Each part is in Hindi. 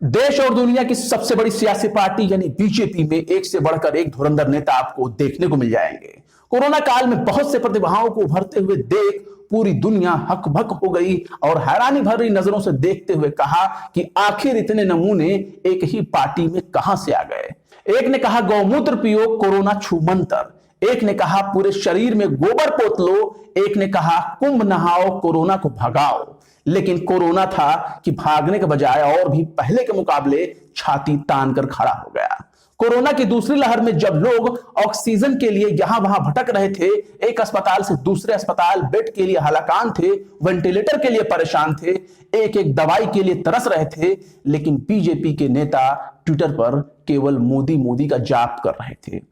देश और दुनिया की सबसे बड़ी सियासी पार्टी यानी बीजेपी में एक से बढ़कर एक धुरंधर नेता आपको देखने को मिल जाएंगे। कोरोना काल में बहुत से प्रतिभाओं को उभरते हुए देख पूरी दुनिया हकबक हो गई और हैरानी भरी नजरों से देखते हुए कहा कि आखिर इतने नमूने एक ही पार्टी में कहां से आ गए। एक ने कहा गौमूत्र पियो कोरोना छू मंतर, एक ने कहा पूरे शरीर में गोबर पोत लो, एक ने कहा कुंभ नहाओ कोरोना को भगाओ। लेकिन कोरोना था कि भागने के बजाय और भी पहले के मुकाबले छाती तान कर खड़ा हो गया। कोरोना की दूसरी लहर में जब लोग ऑक्सीजन के लिए यहां वहां भटक रहे थे, एक अस्पताल से दूसरे अस्पताल बेड के लिए हलाकान थे, वेंटिलेटर के लिए परेशान थे, एक एक दवाई के लिए तरस रहे थे, लेकिन बीजेपी के नेता ट्विटर पर केवल मोदी मोदी का जाप कर रहे थे।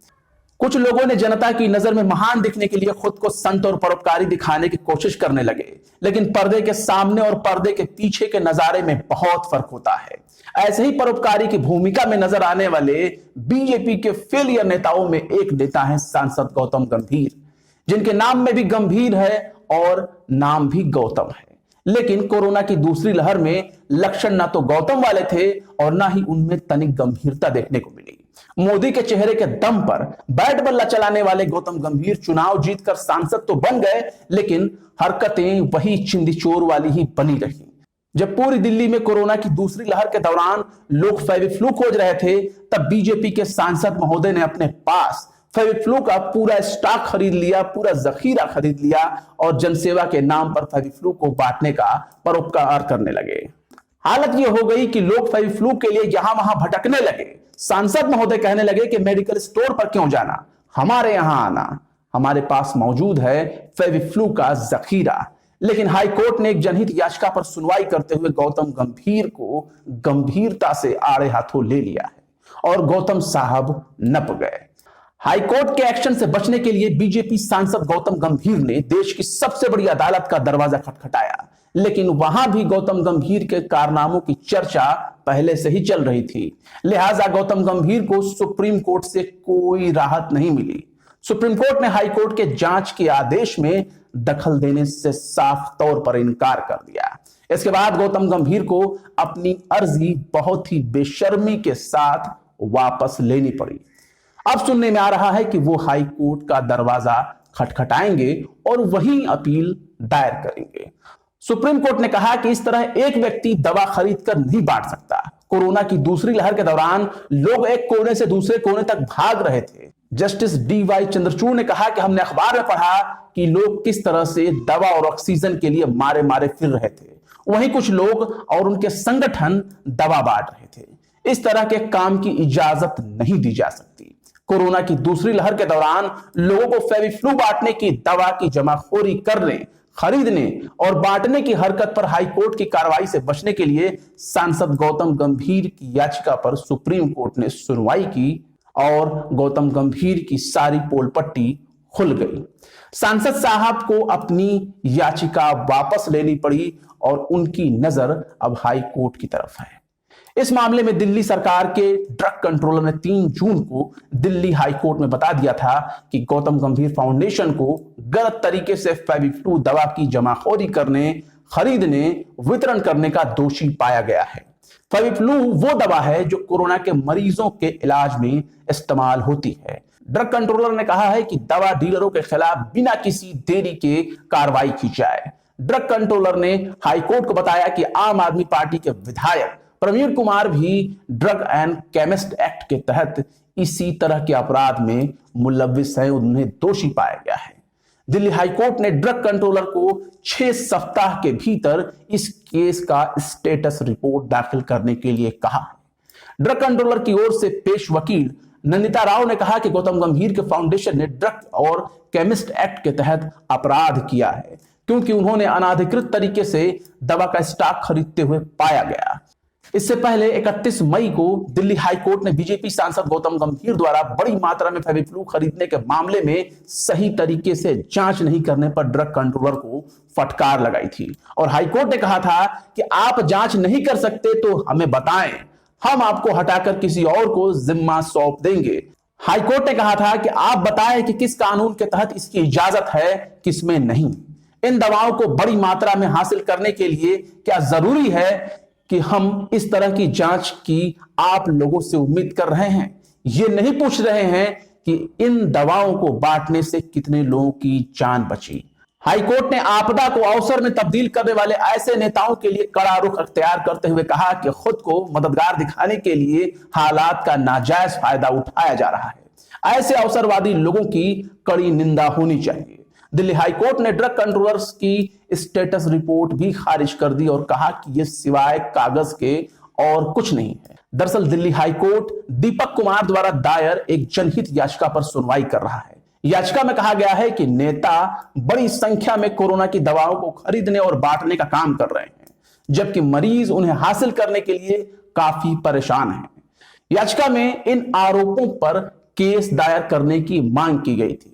कुछ लोगों ने जनता की नजर में महान दिखने के लिए खुद को संत और परोपकारी दिखाने की कोशिश करने लगे, लेकिन पर्दे के सामने और पर्दे के पीछे के नजारे में बहुत फर्क होता है। ऐसे ही परोपकारी की भूमिका में नजर आने वाले बीजेपी के फेलियर नेताओं में एक नेता है सांसद गौतम गंभीर, जिनके नाम में भी गंभीर है और नाम भी गौतम है। लेकिन कोरोना की दूसरी लहर में लक्षण ना तो गौतम वाले थे और ना ही उनमें तनिक गंभीरता देखने को मिली। मोदी के चेहरे के दम पर बैट बल्ला चलाने वाले गौतम गंभीर चुनाव जीतकर सांसद तो बन गए, लेकिन हरकतें वही चिंदी-चोर वाली ही बनी रही। जब पूरी दिल्ली में कोरोना की दूसरी लहर के दौरान लोग फेविफ्लू खोज रहे थे, तब बीजेपी के सांसद महोदय ने अपने पास फेविफ्लू का पूरा स्टॉक खरीद लिया, पूरा जखीरा खरीद लिया और जनसेवा के नाम पर फेविफ्लू को बांटने का परोपकार करने लगे। हालत यह हो गई कि लोग फेविफ्लू के लिए यहां वहां भटकने लगे। सांसद महोदय कहने लगे कि मेडिकल स्टोर पर क्यों जाना, हमारे यहां आना, हमारे पास मौजूद है फेविफ्लू का जखीरा। लेकिन हाईकोर्ट ने एक जनहित याचिका पर सुनवाई करते हुए गौतम गंभीर को गंभीरता से आड़े हाथों ले लिया है और गौतम साहब नप गए। हाईकोर्ट के एक्शन से बचने के लिए बीजेपी सांसद गौतम गंभीर ने देश की सबसे बड़ी अदालत का दरवाजा खटखटाया, लेकिन वहां भी गौतम गंभीर के कारनामों की चर्चा पहले से ही चल रही थी। लिहाजा गौतम गंभीर को सुप्रीम कोर्ट से कोई राहत नहीं मिली। सुप्रीम कोर्ट ने हाई कोर्ट के जांच के आदेश में दखल देने से साफ तौर पर इनकार कर दिया। इसके बाद गौतम गंभीर को अपनी अर्जी बहुत ही बेशर्मी के साथ वापस लेनी पड़ी। अब सुनने में आ रहा है कि वो हाई कोर्ट का दरवाजा खटखटाएंगे और वहीं अपील दायर करेंगे। सुप्रीम कोर्ट ने कहा कि इस तरह एक व्यक्ति दवा खरीदकर नहीं बांट सकता। कोरोना की दूसरी लहर के दौरान लोग एक कोने से दूसरे कोने तक भाग रहे थे। Justice D.Y.. चंद्रचूड़ ने कहा कि हमने अखबार में पढ़ा कि लोग किस तरह से दवा और ऑक्सीजन के लिए मारे मारे फिर रहे थे, वहीं कुछ लोग और उनके संगठन दवा बांट रहे थे। इस तरह के काम की इजाजत नहीं दी जा सकती। कोरोना की दूसरी लहर के दौरान लोगों को फेविफ्लू बांटने की, दवा की जमाखोरी करने, खरीदने और बांटने की हरकत पर हाईकोर्ट की कार्रवाई से बचने के लिए सांसद गौतम गंभीर की याचिका पर सुप्रीम कोर्ट ने सुनवाई की और गौतम गंभीर की सारी पोल पट्टी खुल गई। सांसद साहब को अपनी याचिका वापस लेनी पड़ी और उनकी नजर अब हाई कोर्ट की तरफ है। इस मामले में दिल्ली सरकार के ड्रग कंट्रोलर ने 3 जून को दिल्ली हाई कोर्ट में बता दिया था कि गौतम गंभीर फाउंडेशन को गलत तरीके से फेविफ्लू दवा की जमाखोरी करने, खरीदने, वितरण करने का दोषी पाया गया है। फेविफ्लू वो दवा है जो कोरोना के मरीजों के इलाज में इस्तेमाल होती है। ड्रग कंट्रोलर ने कहा है कि दवा डीलरों के खिलाफ बिना किसी देरी के कार्रवाई की जाए। ड्रग कंट्रोलर ने हाईकोर्ट को बताया कि आम आदमी पार्टी के विधायक प्रवीण कुमार भी ड्रग एंड केमिस्ट एक्ट के तहत इसी तरह के अपराध में मुलविस है, उन्हें दोषी पाया गया है। दिल्ली हाईकोर्ट ने ड्रग कंट्रोलर को 6 सप्ताह के भीतर इस केस का स्टेटस रिपोर्ट दाखिल करने के लिए कहा है। ड्रग कंट्रोलर की ओर से पेश वकील नंदिता राव ने कहा कि गौतम गंभीर के फाउंडेशन ने ड्रग और केमिस्ट एक्ट के तहत अपराध किया है, क्योंकि उन्होंने अनाधिकृत तरीके से दवा का स्टॉक खरीदते हुए पाया गया। इससे पहले 31 मई को दिल्ली हाई कोर्ट ने बीजेपी सांसद गौतम गंभीर द्वारा बड़ी मात्रा में फेविफ्लू खरीदने के मामले में सही तरीके से जांच नहीं करने पर ड्रग कंट्रोलर को फटकार लगाई थी और हाई कोर्ट ने कहा था कि आप जांच नहीं कर सकते तो हमें बताएं, हम आपको हटाकर किसी और को जिम्मा सौंप देंगे। हाई कोर्ट ने कहा था कि आप बताएं कि किस कानून के तहत इसकी इजाजत है, किसमें नहीं। इन दवाओं को बड़ी मात्रा में हासिल करने के लिए क्या जरूरी है कि हम इस तरह की जांच की आप लोगों से उम्मीद कर रहे हैं। ये नहीं पूछ रहे हैं कि इन दवाओं को बांटने से कितने लोगों की जान बची। हाईकोर्ट ने आपदा को अवसर में तब्दील करने वाले ऐसे नेताओं के लिए कड़ा रुख अख्तियार करते हुए कहा कि खुद को मददगार दिखाने के लिए हालात का नाजायज फायदा उठाया जा रहा है। ऐसे अवसरवादी लोगों की कड़ी निंदा होनी चाहिए। दिल्ली हाईकोर्ट ने ड्रग कंट्रोलर्स की स्टेटस रिपोर्ट भी खारिज कर दी और कहा कि यह सिवाय कागज के और कुछ नहीं है। दरअसल दिल्ली हाईकोर्ट दीपक कुमार द्वारा दायर एक जनहित याचिका पर सुनवाई कर रहा है। याचिका में कहा गया है कि नेता बड़ी संख्या में कोरोना की दवाओं को खरीदने और बांटने का काम कर रहे हैं, जबकि मरीज उन्हें हासिल करने के लिए काफी परेशान हैं। याचिका में इन आरोपों पर केस दायर करने की मांग की गई थी।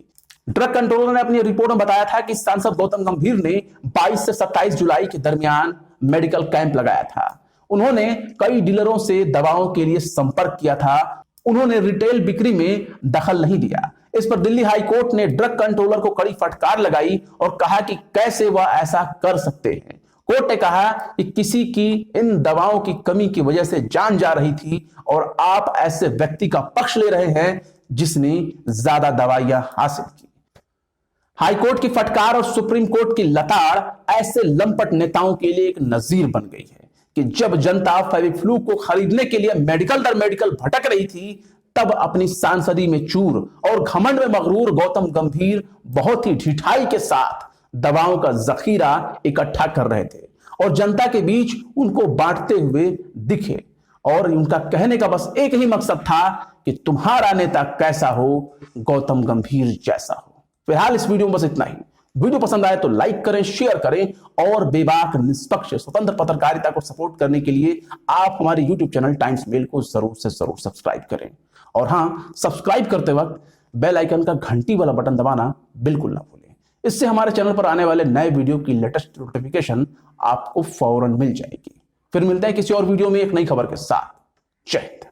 ड्रग कंट्रोलर ने अपनी रिपोर्ट में बताया था कि सांसद गौतम गंभीर ने 22 से 27 जुलाई के दरमियान मेडिकल कैंप लगाया था। उन्होंने कई डीलरों से दवाओं के लिए संपर्क किया था। उन्होंने रिटेल बिक्री में दखल नहीं दिया। इस पर दिल्ली हाईकोर्ट ने ड्रग कंट्रोलर को कड़ी फटकार लगाई और कहा कि कैसे वह ऐसा कर सकते हैं। कोर्ट ने कहा कि किसी की इन दवाओं की कमी की वजह से जान जा रही थी और आप ऐसे व्यक्ति का पक्ष ले रहे हैं जिसने ज्यादा दवाइयां हासिल की। हाईकोर्ट की फटकार और सुप्रीम कोर्ट की लताड़ ऐसे लंपट नेताओं के लिए एक नजीर बन गई है कि जब जनता फेविफ्लू को खरीदने के लिए मेडिकल दर मेडिकल भटक रही थी, तब अपनी सांसदी में चूर और घमंड में मगरूर गौतम गंभीर बहुत ही ढिठाई के साथ दवाओं का जखीरा इकट्ठा कर रहे थे और जनता के बीच उनको बांटते हुए दिखे। और उनका कहने का बस एक ही मकसद था कि तुम्हारा नेता कैसा हो, गौतम गंभीर जैसा हो। फिलहाल इस वीडियो में बस इतना ही। वीडियो पसंद आए तो लाइक करें, शेयर करें और बेबाक, निष्पक्ष, स्वतंत्र पत्रकारिता को सपोर्ट करने के लिए आप हमारे YouTube चैनल टाइम्स मेल को जरूर से जरूर सब्सक्राइब करें। और हाँ, सब्सक्राइब करते वक्त बेल आइकन का घंटी वाला बटन दबाना बिल्कुल ना भूलें। इससे हमारे चैनल पर आने वाले नए वीडियो की लेटेस्ट नोटिफिकेशन आपको फौरन मिल जाएगी। फिर मिलते हैं किसी और वीडियो में एक नई खबर के साथ। जय हिंद।